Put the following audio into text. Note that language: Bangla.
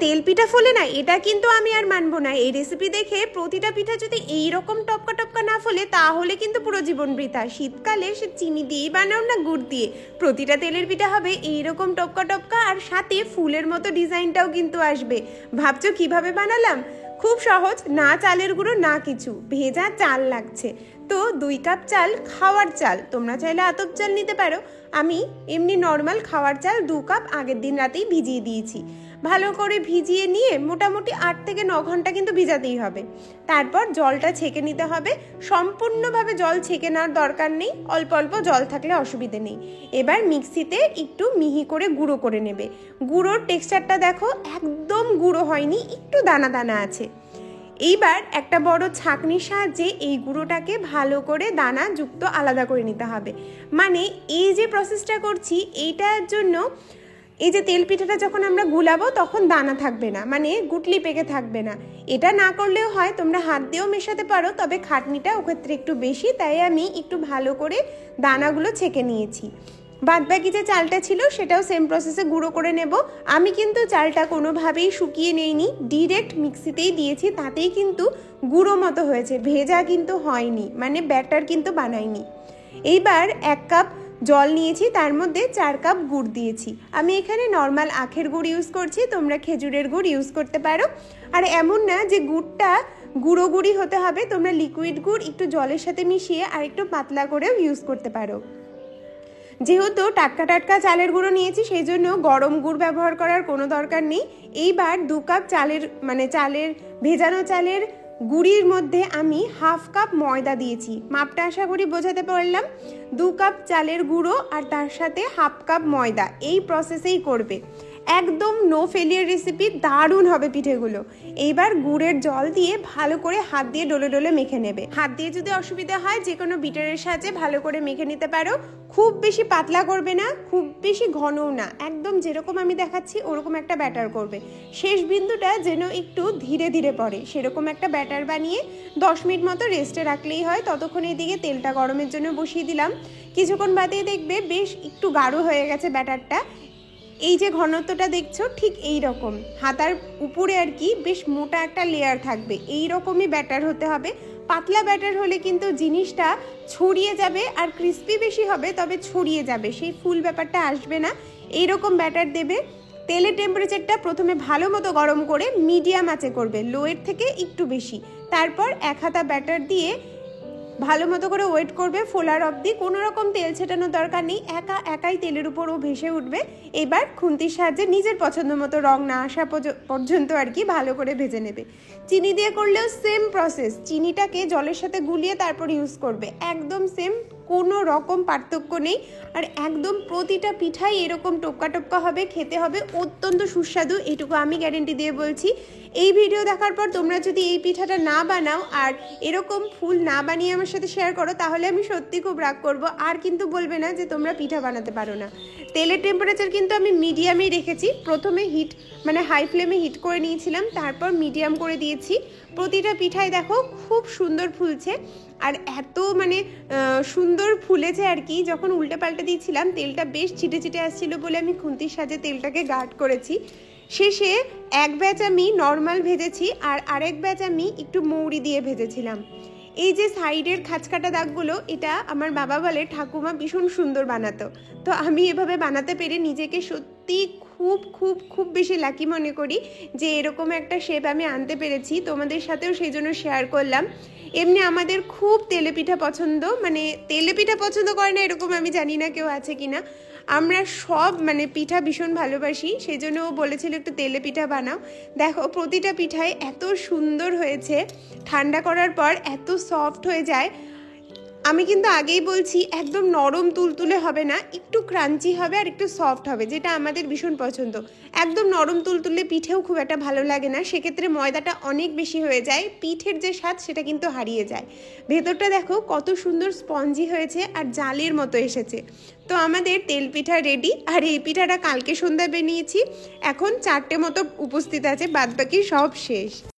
তেল পিঠা ফোলে না, এটা কিন্তু আমি আর মানবো না। এই রেসিপি দেখে প্রতিটা পিঠা যদি এইরকম টপকা টপকা না ফোলে তাহলে কিন্তু পুরো জীবন বৃথা। শীতকালে সে চিনি দিয়েই বানাও না গুড় দিয়ে, প্রতিটা তেলের পিঠা হবে এইরকম টপকা টপকা, আর সাথে ফুলের মতো ডিজাইনটাও কিন্তু আসবে। ভাবছো কিভাবে বানালাম? খুব সহজ, না চালের গুঁড়ো না কিছু, ভেজা চাল লাগছে। তো 2 কাপ চাল, খাওয়ার চাল, তোমরা চাইলে আতপ চাল নিতে পারো। আমি এমনি নর্মাল খাওয়ার চাল 2 কাপ আগের দিন রাতেই ভিজিয়ে দিয়েছি। ভালো করে ভিজিয়ে নিয়ে মোটামুটি 8 থেকে 9 ঘন্টা কিন্তু ভিজাতেই হবে। তারপর জলটা ছেঁকে নিতে হবে। সম্পূর্ণভাবে জল ছেঁকে নেওয়ার দরকার নেই, অল্প অল্প জল থাকলে অসুবিধে নেই। এবার মিক্সিতে একটু মিহি করে গুঁড়ো করে নেবে। গুঁড়োর টেক্সচারটা দেখো, একদম গুঁড়ো হয়নি, একটু দানা দানা আছে। এইবার একটা বড় ছাঁকনির সাহায্যে এই গুঁড়োটাকে ভালো করে দানা যুক্ত আলাদা করে নিতে হবে। মানে এই যে প্রসেসটা করছি এইটার জন্য, এই যে তেল পিঠাটা যখন আমরা গুলাবো তখন দানা থাকবে না, মানে গুটলি পেকে থাকবে না। এটা না করলেও হয়, তোমরা হাত দিয়েও মেশাতে পারো, তবে খাটনিটা ওক্ষেত্রে একটু বেশি, তাই আমি একটু ভালো করে দানাগুলো ছেঁকে নিয়েছি। বাদবাকি যে চালটা ছিল সেটাও সেম প্রসেসে গুঁড়ো করে নেব। আমি কিন্তু চালটা কোনোভাবেই শুকিয়ে নেইনি, ডিরেক্ট মিক্সিতেই দিয়েছি, তাতেই কিন্তু গুঁড়ো মতো হয়েছে, ভেজা কিন্তু হয়নি, মানে ব্যাটার কিন্তু বানাইনি। এইবার 1 কাপ জল নিয়েছি, তার মধ্যে 4 কাপ গুড় দিয়েছি। আমি এখানে নর্মাল আখের গুড় ইউজ করছি, তোমরা খেজুরের গুড় ইউজ করতে পারো। আর এমন না যে গুড়টা গুঁড়ো গুড়ি হতে হবে, তোমরা লিকুইড গুড় একটু জলের সাথে মিশিয়ে আর একটু পাতলা করেও ইউজ করতে পারো। যেহেতু টাটকা টাটকা চালের গুঁড়ো নিয়েছি, সেই জন্য গরম গুড় ব্যবহার করার কোনো দরকার নেই। এইবার 2 কাপ চালের ভেজানো চালের গুঁড়ির মধ্যে আমি 1/2 কাপ ময়দা দিয়েছি। মাপটা আশা করি বোঝাতে পারলাম। 2 কাপ চালের গুঁড়ো আর তার সাথে 1/2 কাপ ময়দা, এই প্রসেসেই করবে। একদম নো ফেলিয়ার রেসিপি, দারুণ হবে পিঠেগুলো। এইবার গুড়ের জল দিয়ে ভালো করে হাত দিয়ে ডলে ডলে মেখে নেবে। হাত দিয়ে যদি অসুবিধা হয় যে কোনো বিটারের সাহায্যে ভালো করে মেখে নিতে পারো। খুব বেশি পাতলা করবে না, খুব বেশি ঘনও না, একদম যেরকম আমি দেখাচ্ছি ওরকম একটা ব্যাটার করবে। শেষ বিন্দুটা যেন একটু ধীরে ধীরে পড়ে, সেরকম একটা ব্যাটার বানিয়ে 10 মিনিট মতো রেস্টে রাখলেই হয়। ততক্ষণ এদিকে তেলটা গরমের জন্য বসিয়ে দিলাম। কিছুক্ষণ বাদে দেখবে বেশ একটু গাঢ় হয়ে গেছে ব্যাটারটা। এই যে ঘনত্বটা দেখছো ঠিক এই রকম, হাতার উপরে আর কি বেশ মোটা একটা লেয়ার থাকবে, এই রকমই ব্যাটার হতে হবে। পাতলা ব্যাটার হলে কিন্তু জিনিসটা ছড়িয়ে যাবে, আর ক্রিস্পি বেশি হবে তবে ছড়িয়ে যাবে, সেই ফুল ব্যাপারটা আসবে না। এইরকম ব্যাটার দেবে। তেলের টেম্পারেচারটা প্রথমে ভালো মতো গরম করে মিডিয়াম আঁচে করবে, লোয়ের থেকে একটু বেশি। তারপর 1 হাতা ব্যাটার দিয়ে ভালো মতো করে ওয়েট করবে ফোলার অবধি। কোনো রকম তেল ছেটানোর দরকার নেই, একাই তেলের উপর ও ভেসে উঠবে। এবার খুন্তির সাহায্যে নিজের পছন্দ মতো রং না আসা পর্যন্ত আর কি ভালো করে ভেজে নেবে। চিনি দিয়ে করলেও সেম প্রসেস, চিনিটাকে জলের সাথে গুলিয়ে তারপর ইউজ করবে, একদম সেম, কোনো রকম পার্থক্য নেই। আর একদম প্রতিটা পিঠাই এরকম টোপকা টোপকা হবে, খেতে হবে অত্যন্ত সুস্বাদু, এটুকু আমি গ্যারেন্টি দিয়ে বলছি। এই ভিডিও দেখার পর তোমরা যদি এই পিঠাটা না বানাও আর এরকম ফুল না বানিয়ে আমার সাথে শেয়ার করো, তাহলে আমি সত্যি খুব রাগ করব, আর কিন্তু বলবে না যে তোমরা পিঠা বানাতে পারো না। তেলের টেম্পারেচার কিন্তু আমি মিডিয়ামেই রেখেছি, প্রথমে হাই ফ্লেমে হিট করে নিয়েছিলাম, তারপর মিডিয়াম করে দিয়েছি। প্রতিটা পিঠাই দেখো খুব সুন্দর ফুলছে, আর এত সুন্দর ফুলেছে আর কি। যখন উল্টে পাল্টে দিয়েছিলাম তেলটা বেশ ছিটে ছিটে আসছিল বলে আমি খুন্তির সাহায্যে তেলটাকে গার্ড করেছি। শেষে 1 ব্যাচ আমি নর্মাল ভেজেছি, আর আরেক ব্যাচ আমি একটু মৌরি দিয়ে ভেজেছিলাম। এই যে সাইডের খাঁচকাটা দাগগুলো, এটা আমার বাবা বলে ঠাকুমা ভীষণ সুন্দর বানাতো। তো আমি এভাবে বানাতে পেরে নিজেকে সত্যি খুব খুব খুব বেশি লাকি মনে করি যে এরকম একটা শেপ আমি আনতে পেরেছি। তোমাদের সাথেও সেই জন্য শেয়ার করলাম। এমনি আমাদের খুব তেলেপিঠা পছন্দ, তেলেপিঠা পছন্দ করে না এরকম আমি জানি না কেউ আছে কিনা। আমরা সব পিঠা ভীষণ ভালোবাসি, সেই জন্য ও বলেছিল একটু তেলে পিঠা বানাও। দেখো প্রতিটা পিঠাই এত সুন্দর হয়েছে, ঠান্ডা করার পর এত সফট হয়ে যায়। আমি কিন্তু আগেই বলছি একদম নরম তুলতুলে হবে না, একটু ক্রাঞ্চি হবে আর একটু সফট হবে, যেটা আমাদের ভীষণ পছন্দ। একদম নরম তুলতুলে পিঠেও খুব একটা ভালো লাগে না, সেক্ষেত্রে ময়দাটা অনেক বেশি হয়ে যায়, পিঠের যে স্বাদ সেটা কিন্তু হারিয়ে যায়। ভেতরটা দেখো কত সুন্দর স্পঞ্জি হয়েছে আর জালের মতো এসেছে। তো আমাদের তেল পিঠা রেডি, আর এই পিঠাটা কালকে সন্ধ্যায় বানিয়েছি, এখন 4টে মতো উপস্থিত আছে, বাদবাকি সব শেষ।